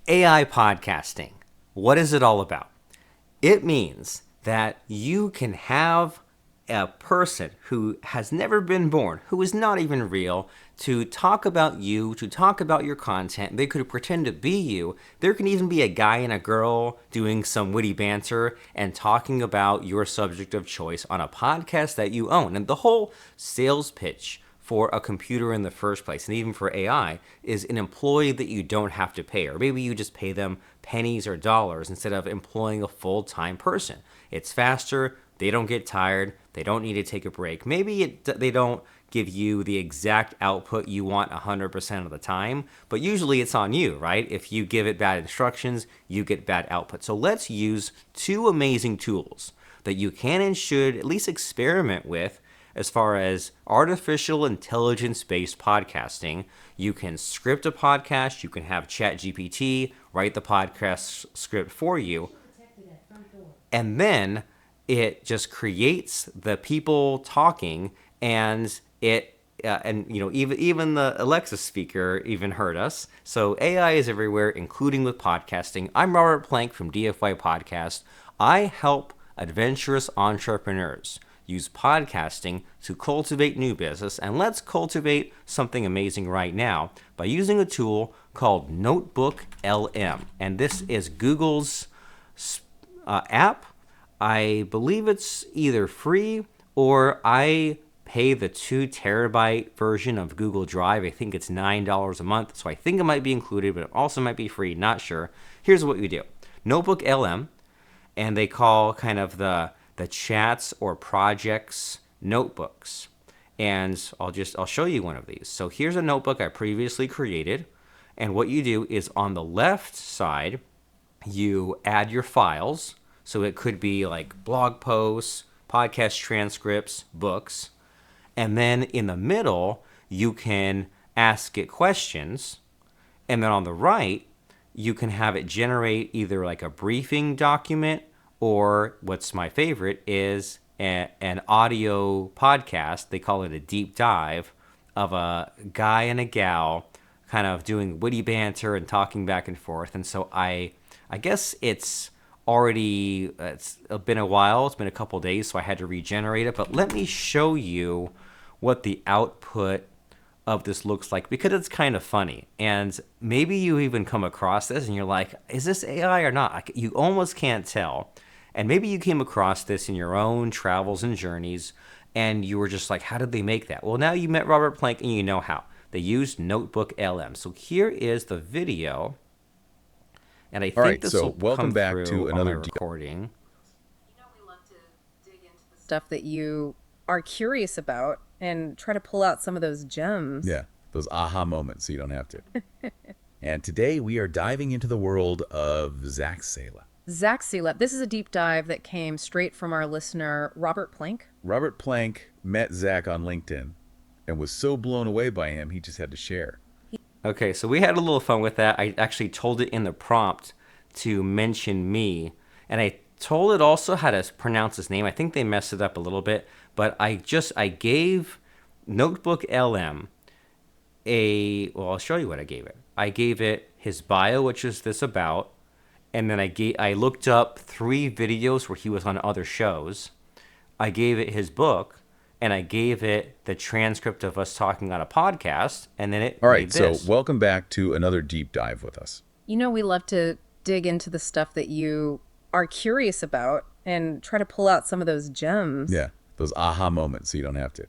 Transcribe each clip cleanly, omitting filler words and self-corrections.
AI podcasting. What is it all about? It means that you can have a person who has never been born, who is not even real, to talk about you, to talk about your content. They could pretend to be you. There can even be a guy and a girl doing some witty banter and talking about your subject of choice on a podcast that you own. And the whole sales pitch for a computer in the first place, and even for AI, is an employee that you don't have to pay, or maybe you just pay them pennies or dollars instead of employing a full-time person. It's faster, they don't get tired, they don't need to take a break. Maybe they don't give you the exact output you want 100% of the time, but usually it's on you, right? If you give it bad instructions, you get bad output. So let's use two amazing tools that you can and should at least experiment with as far as artificial intelligence-based podcasting. You can script a podcast, you can have ChatGPT write the podcast script for you, and then it just creates the people talking, and even the Alexa speaker even heard us. So AI is everywhere, including with podcasting. I'm Robert Plank from DFY Podcast. I help adventurous entrepreneurs use podcasting to cultivate new business, and let's cultivate something amazing right now by using a tool called NotebookLM. And this is Google's app. I believe it's either free or I pay the 2 terabyte version of Google Drive. I think it's $9 a month, so I think it might be included, but it also might be free, not sure. Here's what you do. NotebookLM, and they call kind of the chats or projects notebooks. And I'll show you one of these. So here's a notebook I previously created. And what you do is on the left side, you add your files. So it could be like blog posts, podcast transcripts, books. And then in the middle, you can ask it questions. And then on the right, you can have it generate either like a briefing document, or what's my favorite is an audio podcast. They call it a deep dive of a guy and a gal kind of doing witty banter and talking back and forth. And so I guess it's been a while. It's been a couple days, so I had to regenerate it. But let me show you what the output of this looks like, because it's kind of funny. And maybe you even come across this and you're like, is this AI or not? You almost can't tell. And maybe you came across this in your own travels and journeys, and you were just like, how did they make that? Well, now you met Robert Plank and you know how. They used NotebookLM. So here is the video. And I think this will welcome come back through to on another my recording. We love to dig into the stuff that you are curious about and try to pull out some of those gems. Yeah, those aha moments so you don't have to. And today we are diving into the world of Zach Sela. Zach Sela. This is a deep dive that came straight from our listener, Robert Plank. Robert Plank met Zach on LinkedIn and was so blown away by him, he just had to share. Okay, so we had a little fun with that. I actually told it in the prompt to mention me, and I told it also how to pronounce his name. I think they messed it up a little bit, but I gave NotebookLM I'll show you what I gave it. I gave it his bio, which is this about, and then I looked up 3 videos where he was on other shows. I gave it his book, and I gave it the transcript of us talking on a podcast, and then it All right, made this. so welcome back to another deep dive with us. You know, we love to dig into the stuff that you are curious about and try to pull out some of those gems. Yeah, those aha moments so you don't have to.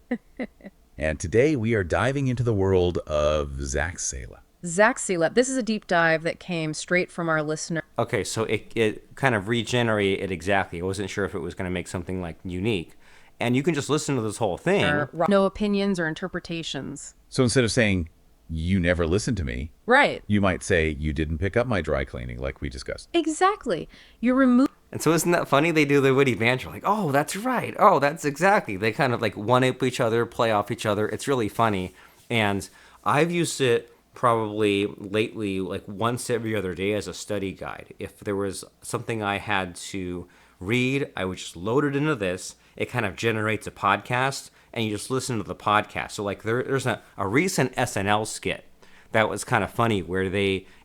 And today we are diving into the world of Zach Sela. Zach Sela. This is a deep dive that came straight from our listener. Okay, so it kind of regenerated it exactly. I wasn't sure if it was going to make something like unique. And you can just listen to this whole thing. No opinions or interpretations. So instead of saying, you never listened to me, Right. you might say, you didn't pick up my dry cleaning like we discussed. Exactly. You're removing. And so isn't that funny? They do the witty banter, like, oh, that's right. Oh, that's exactly. They kind of like one-up each other, play off each other. It's really funny. And I've used it probably lately, like once every other day as a study guide. If there was something I had to read, I would just load it into this. It kind of generates a podcast, and you just listen to the podcast. So like there's a recent SNL skit that was kind of funny, where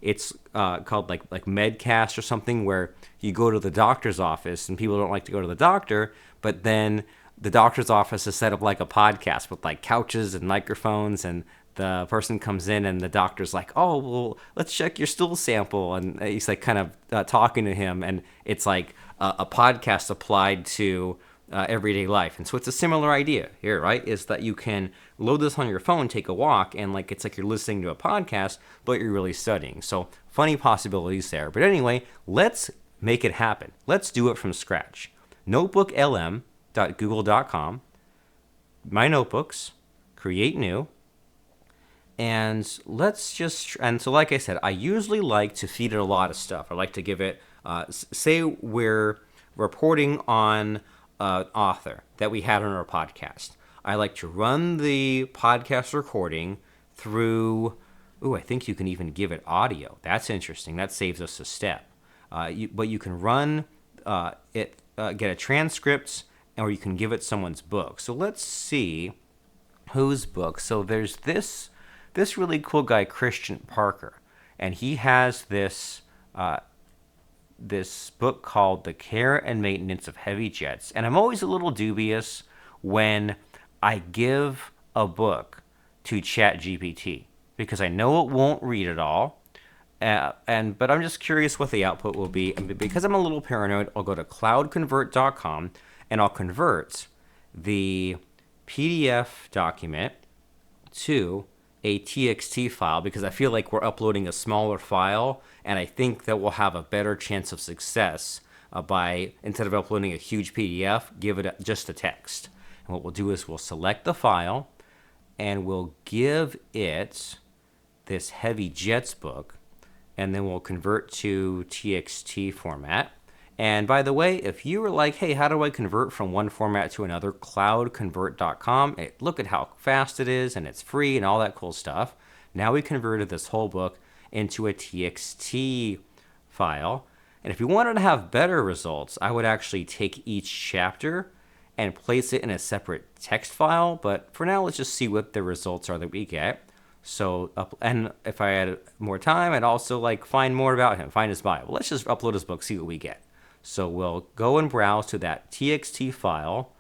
it's called like Medcast or something, where you go to the doctor's office and people don't like to go to the doctor, but then the doctor's office is set up like a podcast with like couches and microphones, and the person comes in and the doctor's like, oh, well, let's check your stool sample. And he's like kind of talking to him, and it's like a podcast applied to everyday life. And so it's a similar idea here, right? Is that you can load this on your phone, take a walk, and like it's like you're listening to a podcast, but you're really studying. So funny possibilities there. But anyway, let's make it happen. Let's do it from scratch. NotebookLM.google.com, my notebooks, create new. And so like I said, I usually like to feed it a lot of stuff. I like to give it, say we're reporting on an author that we had on our podcast. I like to run the podcast recording through, I think you can even give it audio. That's interesting. That saves us a step. But you can run get a transcript, or you can give it someone's book. So let's see whose book. So there's this really cool guy, Christian Parker, and he has this book called The Care and Maintenance of Heavy Jets. And I'm always a little dubious when I give a book to ChatGPT, because I know it won't read it all. But I'm just curious what the output will be. And because I'm a little paranoid, I'll go to cloudconvert.com and I'll convert the PDF document to a TXT file, because I feel like we're uploading a smaller file, and I think that we'll have a better chance of success by, instead of uploading a huge PDF, give it just a text. And what we'll do is we'll select the file, and we'll give it this Heavy Jets book, and then we'll convert to TXT format. And by the way, if you were like, hey, how do I convert from one format to another? Cloudconvert.com. Look at how fast it is, and it's free and all that cool stuff. Now we converted this whole book into a TXT file. And if you wanted to have better results, I would actually take each chapter and place it in a separate text file. But for now, let's just see what the results are that we get. So, and if I had more time, I'd also like find more about him, find his bio. Well, let's just upload his book, see what we get. So we'll go and browse to that TXT file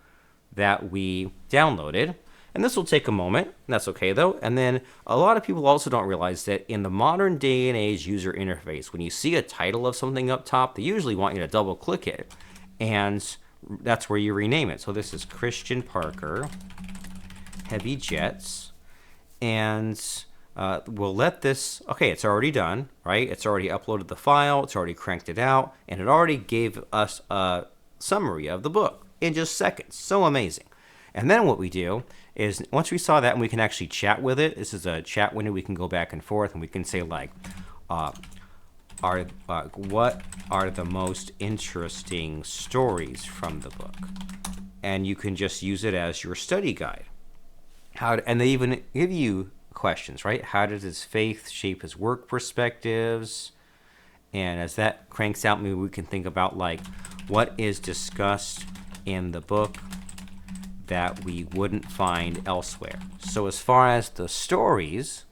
that we downloaded. And this will take a moment. That's okay, though. And then a lot of people also don't realize that in the modern day and age user interface, when you see a title of something up top, they usually want you to double click it. And that's where you rename it. So this is Christian Parker, Heavy Jets. And we'll let this, okay, it's already done, right? It's already uploaded the file, it's already cranked it out, and it already gave us a summary of the book in just seconds. So amazing. And then what we do is, once we saw that and we can actually chat with it, this is a chat window, we can go back and forth, and we can say like, what are the most interesting stories from the book? And you can just use it as your study guide. And they even give you questions, right? How does his faith shape his work perspectives? And as that cranks out, maybe we can think about like, what is discussed in the book that we wouldn't find elsewhere? So as far as the stories,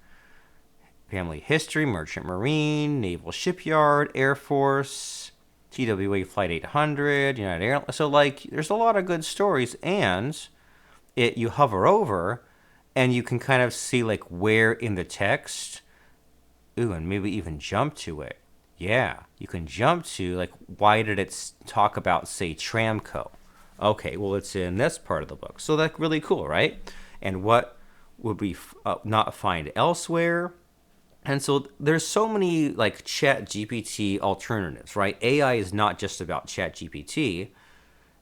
family history, merchant marine, naval shipyard, Air Force, TWA Flight 800, United Airlines. So like, there's a lot of good stories, and you hover over, and you can kind of see like where in the text, and maybe even jump to it. Yeah, you can jump to like, why did it talk about, say, Tramco? Okay, well, it's in this part of the book. So that's really cool, right? And what would we not find elsewhere? And so there's so many like ChatGPT alternatives, right? AI is not just about ChatGPT.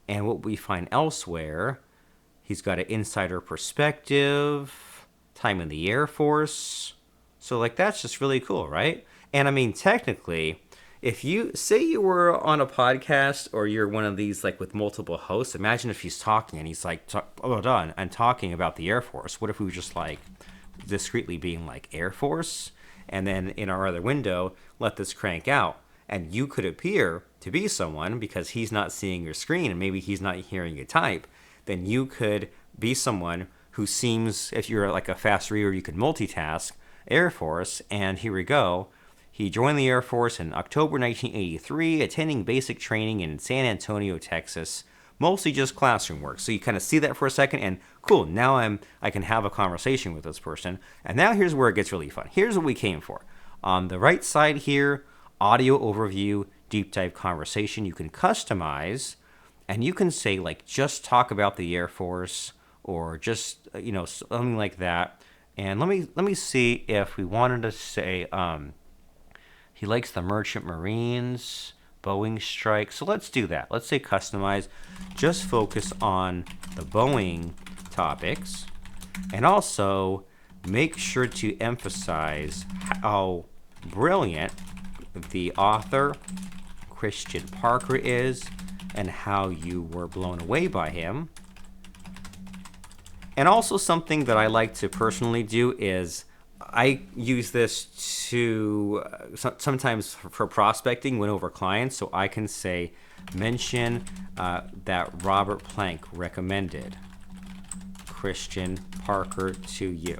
And what we find elsewhere, he's got an insider perspective, time in the Air Force. So like, that's just really cool, right? And I mean, technically, if you say you were on a podcast, or you're one of these like with multiple hosts, imagine if he's talking and he's like, and talking about the Air Force. What if we were just like discreetly being like Air Force? And then in our other window, let this crank out. And you could appear to be someone, because he's not seeing your screen and maybe he's not hearing you type. Then you could be someone who seems, if you're like a fast reader, you could multitask, Air Force, and here we go. He joined the Air Force in October 1983, attending basic training in San Antonio, Texas, mostly just classroom work. So you kind of see that for a second, and cool, now I can have a conversation with this person. And now here's where it gets really fun. Here's what we came for. On the right side here, audio overview, deep dive conversation. You can customize, and you can say like just talk about the Air Force or just something like that. And let me see if we wanted to say he likes the Merchant Marines, Boeing strike. So let's do that. Let's say customize. Just focus on the Boeing topics, and also make sure to emphasize how brilliant the author Christian Parker is and how you were blown away by him. And also something that I like to personally do is I use this to sometimes for prospecting, win over clients. So I can say, mention that Robert Plank recommended Christian Parker to you.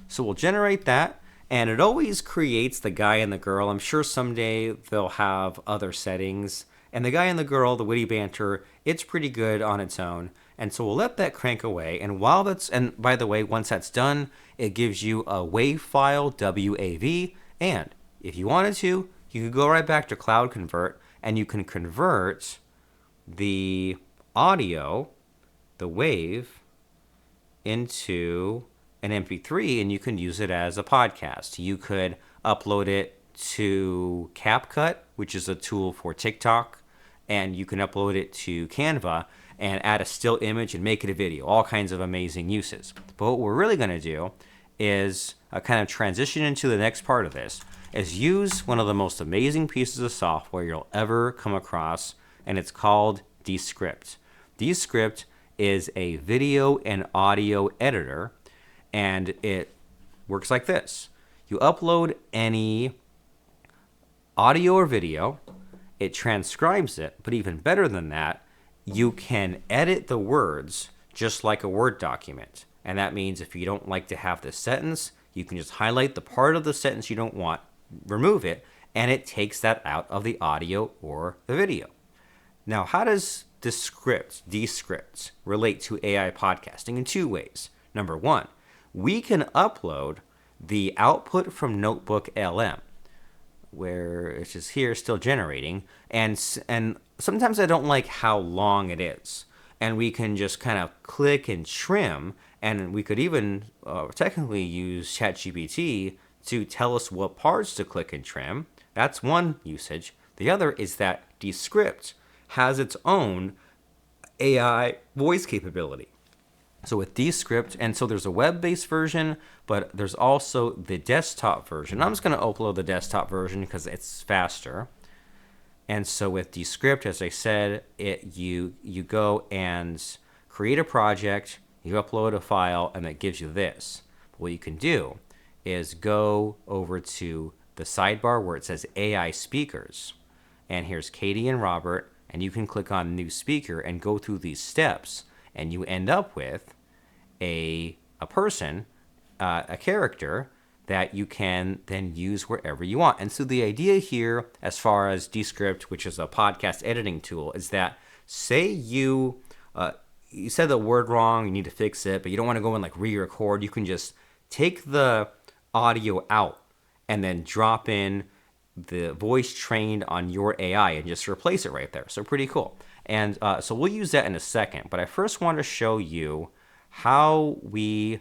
So we'll generate that, and it always creates the guy and the girl. I'm sure someday they'll have other settings. And the guy and the girl, the witty banter, it's pretty good on its own. And so we'll let that crank away. And and by the way, once that's done, it gives you a WAV file, WAV. And if you wanted to, you could go right back to Cloud Convert, and you can convert the audio, the WAV, into an MP3, and you can use it as a podcast. You could upload it to CapCut, which is a tool for TikTok, and you can upload it to Canva and add a still image and make it a video. All kinds of amazing uses. But what we're really going to do is kind of transition into the next part of this, is use one of the most amazing pieces of software you'll ever come across, and it's called Descript. Descript is a video and audio editor, and it works like this. You upload any audio or video, it transcribes it, but even better than that, you can edit the words just like a Word document. And that means if you don't like to have this sentence, you can just highlight the part of the sentence you don't want, remove it, and it takes that out of the audio or the video. Now, how does Descript relate to AI podcasting? In two ways. Number one, we can upload the output from NotebookLM, where it's just here still generating, and sometimes I don't like how long it is, and we can just kind of click and trim, and we could even technically use ChatGPT to tell us what parts to click and trim. That's one usage. The other is that Descript has its own AI voice capability. So with Descript, and so there's a web-based version, but there's also the desktop version. I'm just going to upload the desktop version because it's faster. And so with Descript, as I said, you go and create a project, you upload a file, and it gives you this. But what you can do is go over to the sidebar where it says AI speakers. And here's Katie and Robert, and you can click on new speaker and go through these steps, and you end up with a person, a character that you can then use wherever you want. And so the idea here, as far as Descript, which is a podcast editing tool, is that say you said the word wrong, you need to fix it, but you don't want to go and like re-record. You can just take the audio out and then drop in the voice trained on your AI and just replace it right there. So pretty cool. And so we'll use that in a second. But I first want to show you how we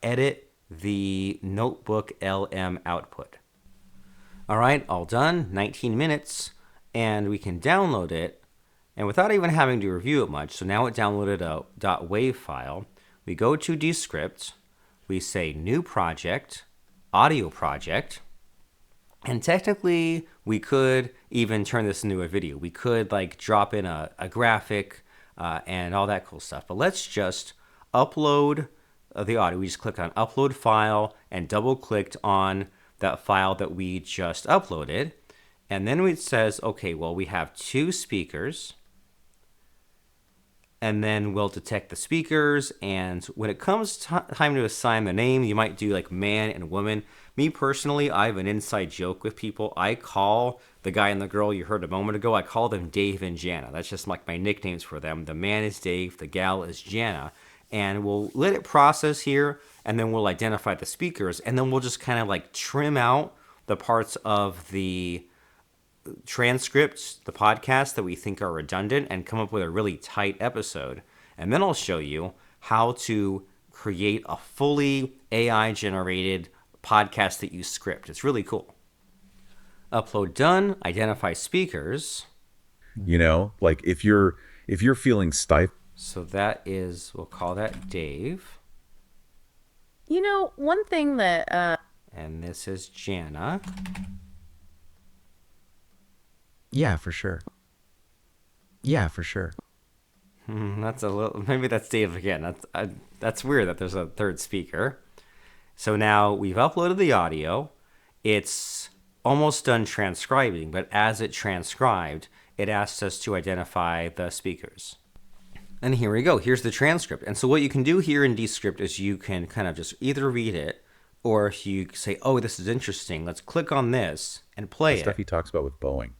edit the NotebookLM output. All right, all done, 19 minutes, and we can download it, and without even having to review it much, so now it downloaded a .wav file. We go to Descript, we say New Project, Audio Project, and technically we could even turn this into a video. We could like drop in a graphic and all that cool stuff, but let's just upload the audio. We just clicked on Upload File and double-clicked on that file that we just uploaded. And then it says, okay, well, we have two speakers. and then we'll detect the speakers. And when it comes time to assign the name, you might do like man and woman. Me personally, I have an inside joke with people. I call the guy and the girl you heard a moment ago, I call them Dave and Jana. That's just like my nicknames for them. The man is Dave, the gal is Jana. And we'll let it process here, and then we'll identify the speakers, and then we'll just kind of like trim out the parts of the transcripts, the podcast that we think are redundant, and come up with a really tight episode. And then I'll show you how to create a fully AI generated podcast that uses script. It's really cool. Upload done, identify speakers. Like if you're feeling stifled. So that is, we'll call that Dave. One thing that And this is Jana. Yeah, for sure. Yeah, for sure. That's a little, maybe that's Dave again. That's weird that there's a third speaker. So now we've uploaded the audio. It's almost done transcribing, but as it transcribed, it asked us to identify the speakers. And here we go. Here's the transcript. And so what you can do here in Descript is you can kind of just either read it, or if you say, oh, this is interesting, let's click on this and play The it. stuff he talks about with Boeing,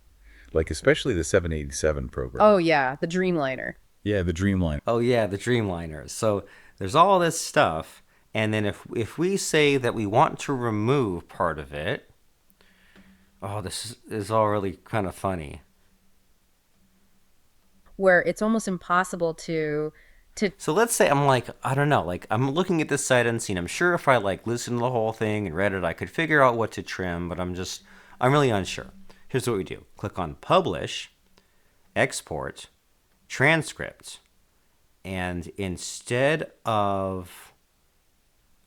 like especially the 787 program. oh yeah, the Dreamliner. Yeah, the Dreamline. Oh yeah, the Dreamliners. So there's all this stuff, and then if we say that we want to remove part of it, oh, this is all really kind of funny. Where it's almost impossible to So let's say I'm like, I don't know, like I'm looking at this sight unseen. I'm sure if I like listened to the whole thing and read it, I could figure out what to trim, but I'm really unsure. Here's what we do. Click on Publish, Export, Transcript, and instead of,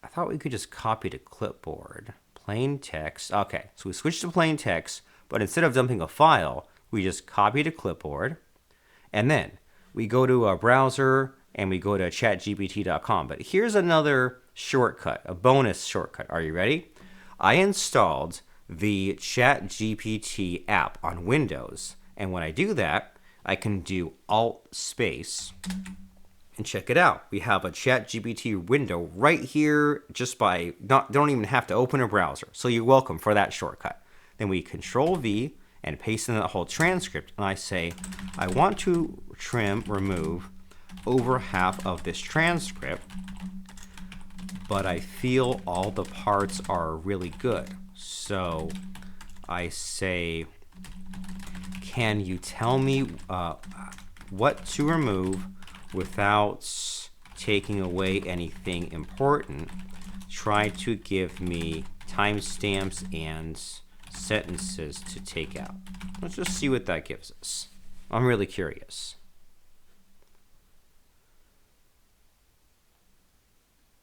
I thought we could just copy to clipboard. Plain text. Okay, so we switched to plain text, but instead of dumping a file, we just copy to clipboard, and then we go to a browser and we go to chatgpt.com. But here's another shortcut, a bonus shortcut. Are you ready? I installed the ChatGPT app on Windows, and when I do that, I can do Alt space. And check it out. We have a ChatGPT window right here just by don't even have to open a browser. So you're welcome for that shortcut. Then we Control V and paste in that whole transcript. And I say, I want to remove over half of this transcript, but I feel all the parts are really good. So I say, can you tell me what to remove without taking away anything important? Try to give me timestamps and sentences to take out. Let's just see what that gives us. I'm really curious.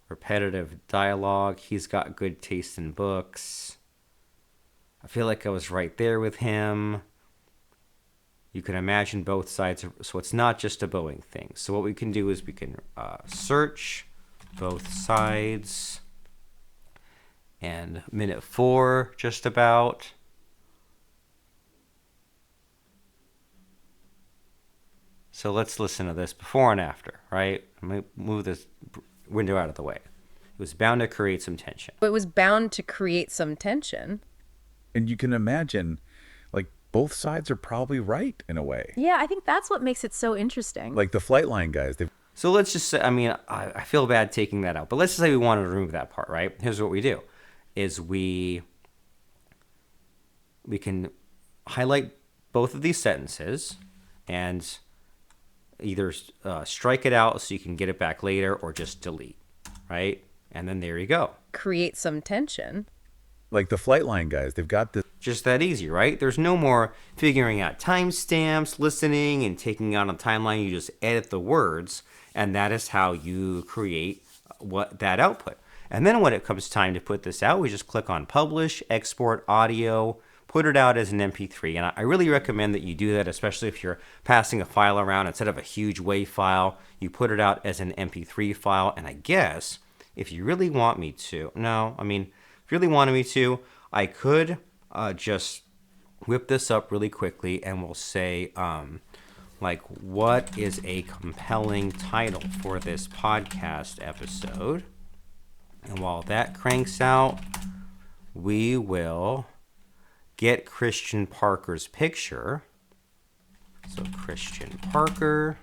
Repetitive dialogue. He's got good taste in books. I feel like I was right there with him. You can imagine both sides, so it's not just a Boeing thing. So what we can do is we can search both sides, and minute 4 just about. So let's listen to this before and after, right? Let me move this window out of the way. It was bound to create some tension. It was bound to create some tension. And you can imagine, like, both sides are probably right in a way. Yeah, I think that's what makes it so interesting. Like the Flightline guys, So let's just say, I feel bad taking that out, but let's just say we wanted to remove that part, right? Here's what we do, is we can highlight both of these sentences and either strike it out so you can get it back later, or just delete, right? And then there you go. Create some tension. like the Flightline guys, they've got this. Just that easy, right? There's no more figuring out timestamps, listening, and taking out a timeline. You just edit the words, and that is how you create that output. And then when it comes time to put this out, we just click on Publish, Export Audio, put it out as an MP3. And I really recommend that you do that, especially if you're passing a file around. Instead of a huge WAV file, you put it out as an MP3 file. And I guess if you really want me to, if you really wanted me to, I could just whip this up really quickly, and we'll say, like, what is a compelling title for this podcast episode? And while that cranks out, we will get Christian Parker's picture. So Christian Parker.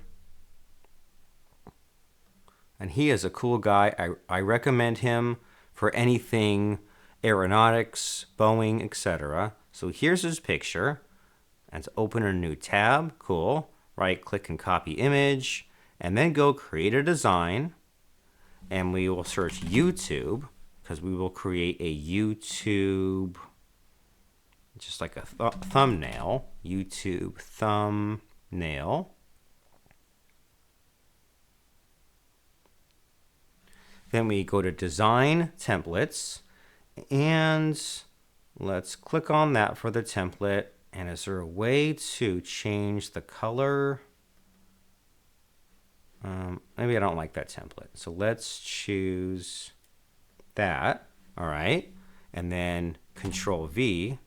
And he is a cool guy. I recommend him for anything aeronautics, Boeing, etc. So here's his picture. Let's open a new tab. Cool. Right click and copy image. And then go create a design. And we will search YouTube, because we will create a YouTube, just like a thumbnail. YouTube thumbnail. Then we go to design templates, and let's click on that for the template. And is there a way to change the color? Maybe I don't like that template. So let's choose that. All right. And then Control V,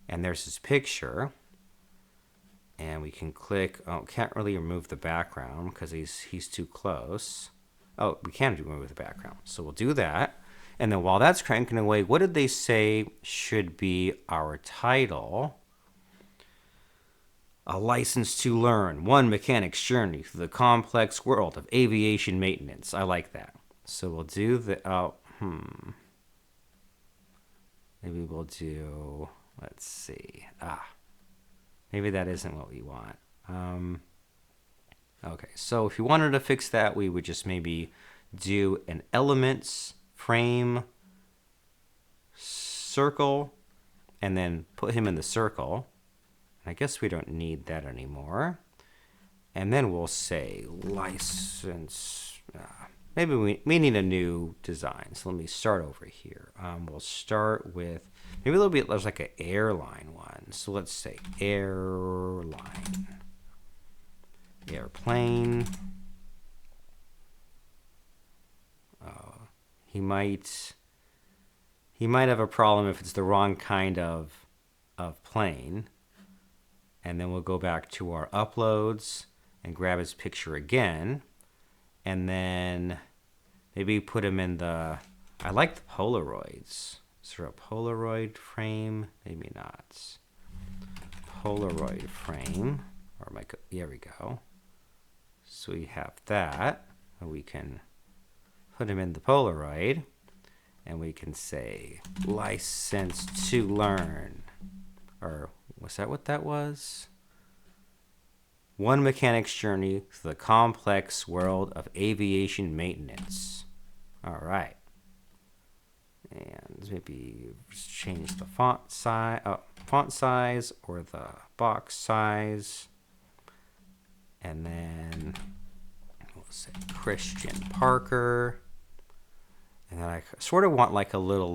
and there's his picture. And we can click. Oh, can't really remove the background because he's too close. Oh, we can remove the background. So we'll do that. And then while that's cranking away, what did they say should be our title? A license to learn, one mechanic's journey through the complex world of aviation maintenance. I like that. So we'll do the, maybe we'll do, let's see. Maybe that isn't what we want. Okay, so if you wanted to fix that, we would just maybe do an elements frame circle and then put him in the circle. I guess we don't need that anymore. And then we'll say license. Maybe we need a new design. So let me start over here. We'll start with maybe a little bit, there's like an airline one. So let's say airline. Airplane. He might have a problem if it's the wrong kind of plane. And then we'll go back to our uploads and grab his picture again. And then maybe put him in the, I like the Polaroids. Is there a Polaroid frame? Maybe not. Polaroid frame. Or here we go. So we have that. And we can put him in the Polaroid. And we can say license to learn. Or was that what that was? One mechanic's journey through the complex world of aviation maintenance. All right. And maybe change the font size or the box size. And then we'll say Christian Parker. And then I sort of want like a little,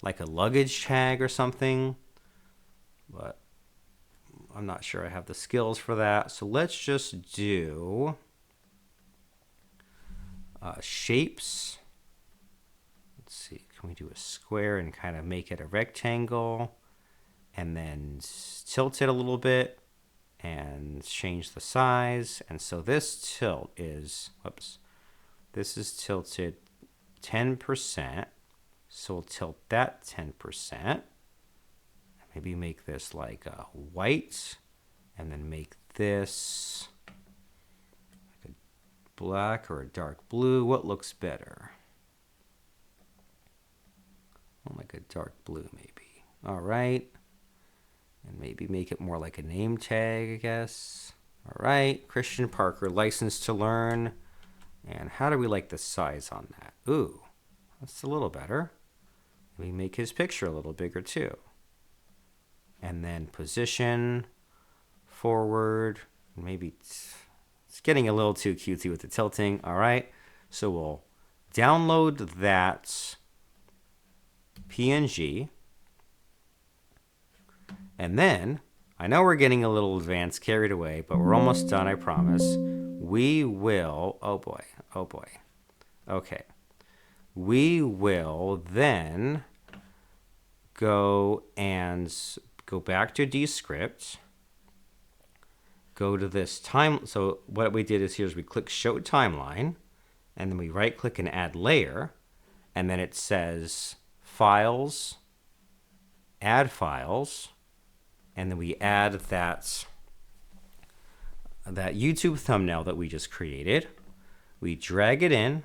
like a luggage tag or something. But I'm not sure I have the skills for that. So let's just do shapes. Let's see. Can we do a square and kind of make it a rectangle? And then tilt it a little bit and change the size. And so this tilt is, this is tilted 10%. So we'll tilt that 10%. Maybe make this like a white, and then make this like a black or a dark blue. What looks better? Like a dark blue maybe. All right. And maybe make it more like a name tag, I guess. All right. Christian Parker, license to learn. And how do we like the size on that? Ooh, that's a little better. Maybe make his picture a little bigger too. And then position, forward, maybe it's getting a little too cutesy with the tilting. All right, so we'll download that PNG. And then, I know we're getting a little advanced, carried away, but we're almost done, I promise. We will, oh boy, okay. We will then go back to Descript, go to this time. So what we did is we click show timeline, and then we right click and add layer, and then it says files, add files, and then we add that YouTube thumbnail that we just created. We drag it in,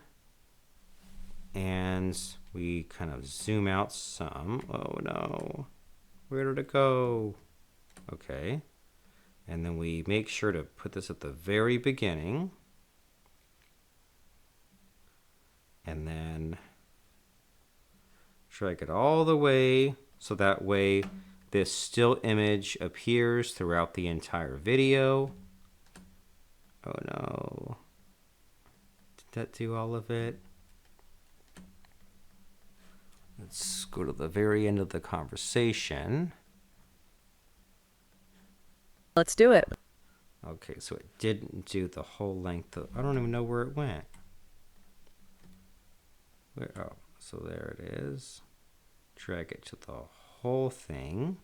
and we kind of zoom out some. Oh no, where did it go? Okay. And then we make sure to put this at the very beginning. And then drag it all the way so that way this still image appears throughout the entire video. Oh no. Did that do all of it? Let's go to the very end of the conversation. Let's do it. Okay, so it didn't do the whole length of, I don't even know where it went. Oh, so there it is. Drag it to the whole thing.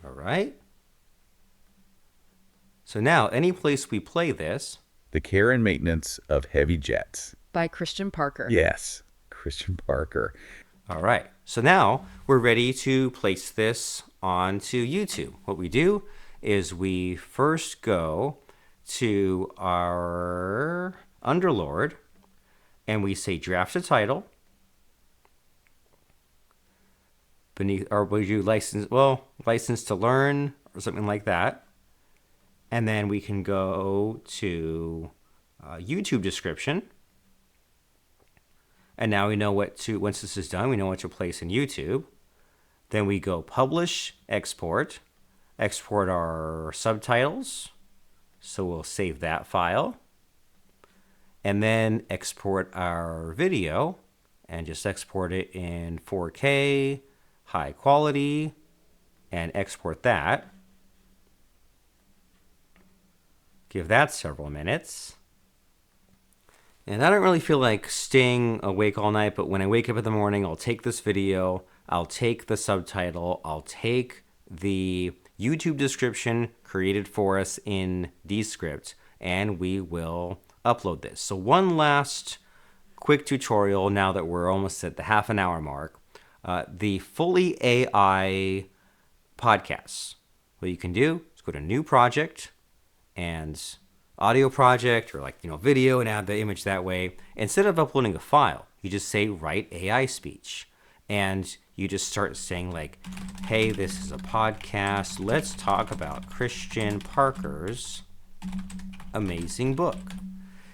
All right. So now, any place we play this. The Care and Maintenance of Heavy Jets. By Christian Parker. Yes, Christian Parker. All right. So now we're ready to place this onto YouTube. What we do is we first go to our Underlord and we say draft a title. Beneath, or would you license to learn or something like that. And then we can go to YouTube description. And now we know what to, once this is done, we know what to place in YouTube. Then we go publish, export our subtitles. So we'll save that file. And then export our video and just export it in 4K, high quality, and export that. Give that several minutes. And I don't really feel like staying awake all night, but when I wake up in the morning, I'll take this video, I'll take the subtitle, I'll take the YouTube description created for us in Descript, and we will upload this. So one last quick tutorial now that we're almost at the half an hour mark. The fully AI podcasts. What you can do is go to new project and audio project or video and add the image that way. Instead of uploading a file, you just say write AI speech. And you just start saying hey, this is a podcast. Let's talk about Christian Parker's amazing book.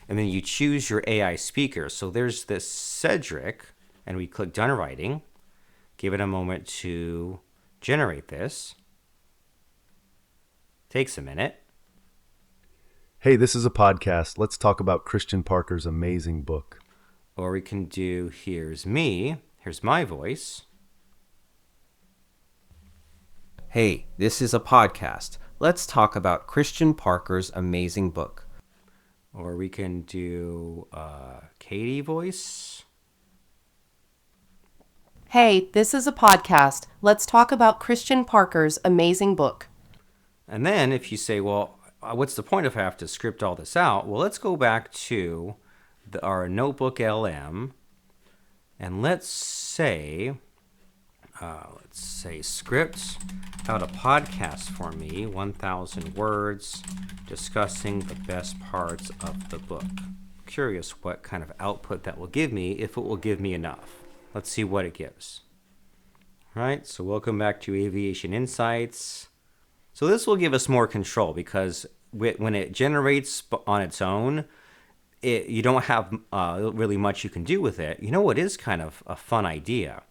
And then you choose your AI speaker. So there's this Cedric, and we click done writing. Give it a moment to generate this. Takes a minute. Hey, this is a podcast. Let's talk about Christian Parker's amazing book. Or we can do here's me. Here's my voice. Hey, this is a podcast. Let's talk about Christian Parker's amazing book. Or we can do Katie voice. Hey, this is a podcast. Let's talk about Christian Parker's amazing book. And then if you say, well, what's the point if I have to script all this out? Well, let's go back to our NotebookLM, and let's say script out a podcast for me, 1,000 words, discussing the best parts of the book. Curious what kind of output that will give me, if it will give me enough. Let's see what it gives. All right, so welcome back to Aviation Insights. So this will give us more control because when it generates on its own, you don't have really much you can do with it. You know what is kind of a fun idea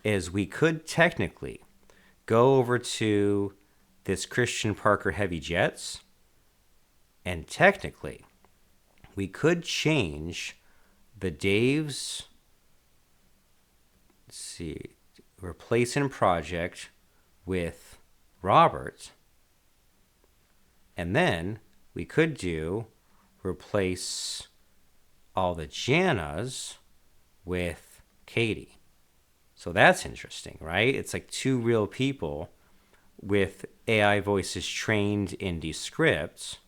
is we could technically go over to this Christian Parker Heavy Jets, and technically we could change the Dave's, let's see, replace in project with Robert. And then we could do replace all the Jannas with Katie. So that's interesting, right? It's like two real people with AI voices trained in Descript.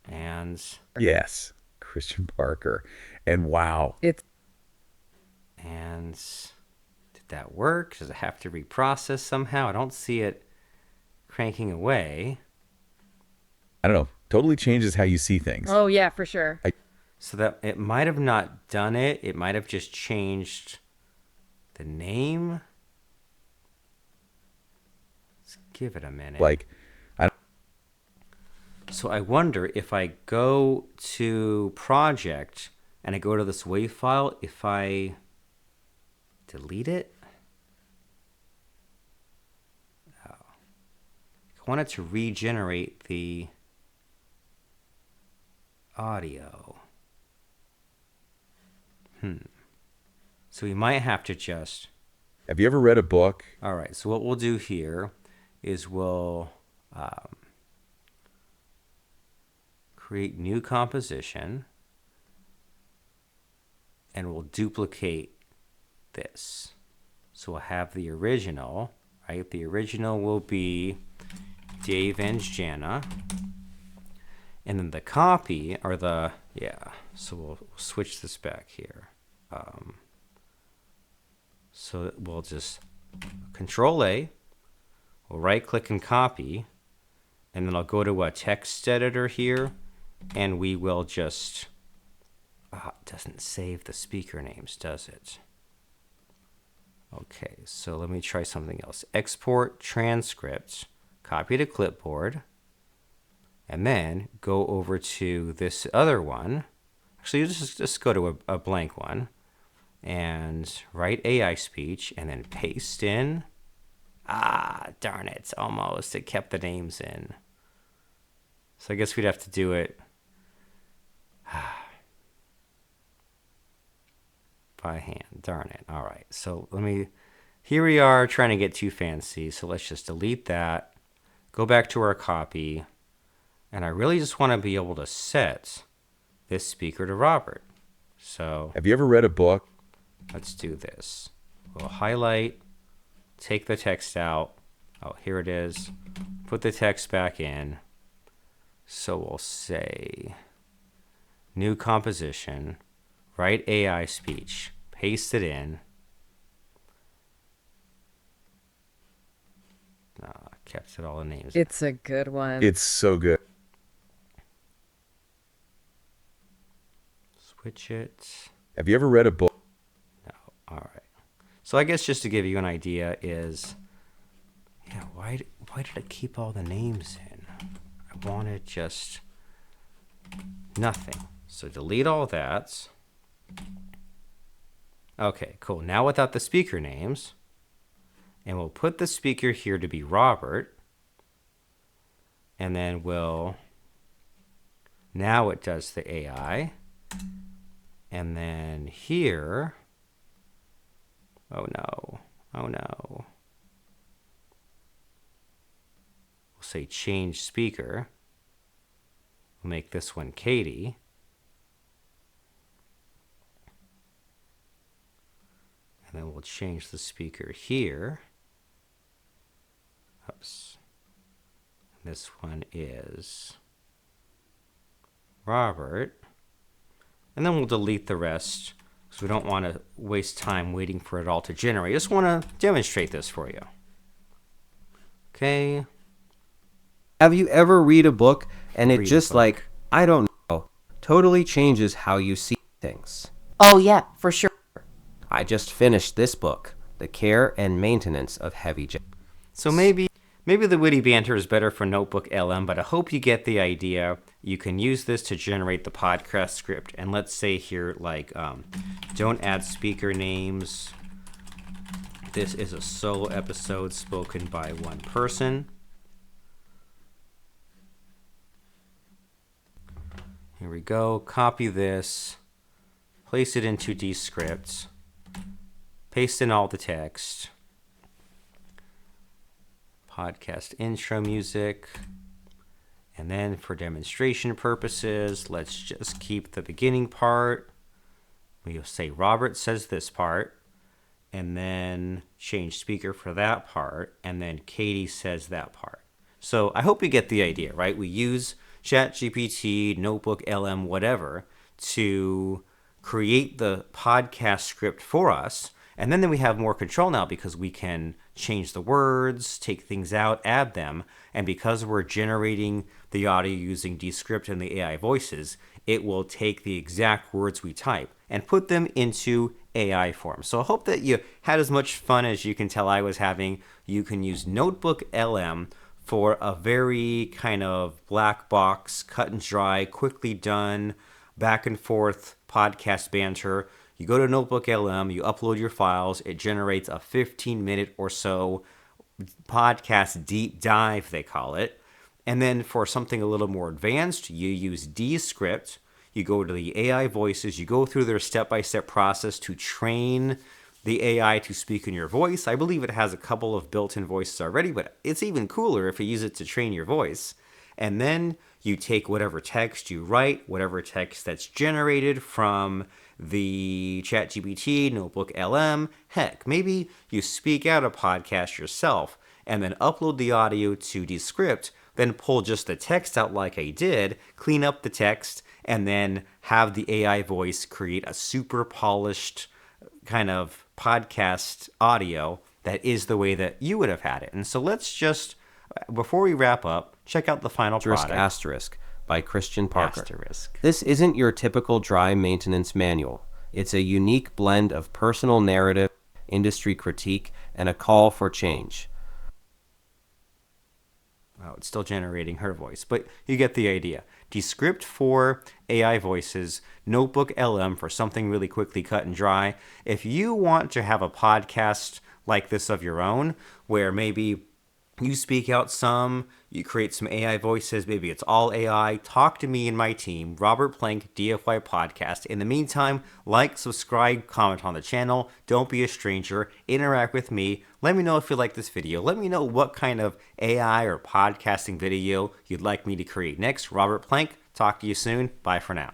And Yes, Christian Parker. And wow, It's and did that work? Does it have to reprocess somehow? I don't see it cranking away. I don't know, totally changes how you see things. oh yeah, for sure. So that it might have not done it. It might have just changed the name. Let's give it a minute. Like, So I wonder if I go to project and I go to this WAV file, if I delete it. Oh. I wanted to regenerate the audio. So we might have to just... have you ever read a book? All right, so what we'll do here is we'll create new composition, and we'll duplicate this. So we'll have the original, right? The original will be Dave and Jana. And then the copy, or the, yeah, so we'll switch this back here. So we'll just Control A, we'll right click and copy, and then I'll go to a text editor here, and we will just, it doesn't save the speaker names, does it? Okay, so let me try something else. Export transcripts, copy to clipboard, and then go over to this other one. Actually, just go to a blank one and write AI speech and then paste in. Darn it, almost. It kept the names in. So I guess we'd have to do it by hand. Darn it. All right, so here we are trying to get too fancy. So let's just delete that, go back to our copy. And I really just want to be able to set this speaker to Robert. So Have you ever read a book? let's do this. We'll highlight, take the text out. Oh, here it is. Put the text back in. So we'll say new composition, write AI speech, paste it in. Kept it all the names. It's a good one. It's so good. Switch it. Have you ever read a book? No. All right. So I guess just to give you an idea is, yeah, why did I keep all the names in? I wanted just nothing. So delete all that. Okay, cool. Now without the speaker names, and we'll put the speaker here to be Robert, and then now it does the AI, and then here, oh no, we'll say change speaker. We'll make this one Katie. And then we'll change the speaker here. Oops. This one is Robert. And then we'll delete the rest because we don't want to waste time waiting for it all to generate. I just want to demonstrate this for you. Okay. Have you ever read a book and it Read a just book. like, I don't know, totally changes how you see things? Oh, yeah, for sure. I just finished this book, The Care and Maintenance of Heavy Jets. So maybe the witty banter is better for NotebookLM, but I hope you get the idea. You can use this to generate the podcast script. And let's say here, like, don't add speaker names. This is a solo episode spoken by one person. Here we go. Copy this. Place it into Descript. Paste in all the text. Podcast intro music. And then for demonstration purposes, let's just keep the beginning part. We'll say Robert says this part. and then change speaker for that part, and then Katie says that part. So I hope you get the idea, right? We use ChatGPT, NotebookLM, whatever, to create the podcast script for us. And then we have more control now because we can change the words, take things out, add them. And because we're generating the audio using Descript and the AI voices, it will take the exact words we type and put them into AI form. So I hope that you had as much fun as you can tell I was having. You can use NotebookLM for a very kind of black box, cut and dry, quickly done, back and forth podcast banter. You go to NotebookLM, you upload your files, it generates a 15-minute or so podcast deep dive, they call it. And then for something a little more advanced, you use Descript. You go to the AI voices, you go through their step-by-step process to train the AI to speak in your voice. I believe it has a couple of built-in voices already, but it's even cooler if you use it to train your voice. And then you take whatever text you write, whatever text that's generated from the ChatGPT, NotebookLM, heck, maybe you speak out a podcast yourself and then upload the audio to Descript, then pull just the text out like I did, clean up the text, and then have the AI voice create a super polished kind of podcast audio that is the way that you would have had it. And so let's just, before we wrap up, check out the final product. Asterisk by Christian Parker. Asterisk. This isn't your typical dry maintenance manual. It's a unique blend of personal narrative, industry critique, and a call for change. Wow, it's still generating her voice, but you get the idea. Descript for AI voices, NotebookLM for something really quickly cut and dry. If you want to have a podcast like this of your own, where maybe you speak out some, you create some AI voices, maybe it's all AI, talk to me and my team, Robert Plank, DFY Podcast. In the meantime, like, subscribe, comment on the channel, don't be a stranger, interact with me, let me know if you like this video, let me know what kind of AI or podcasting video you'd like me to create next. Robert Plank, talk to you soon, bye for now.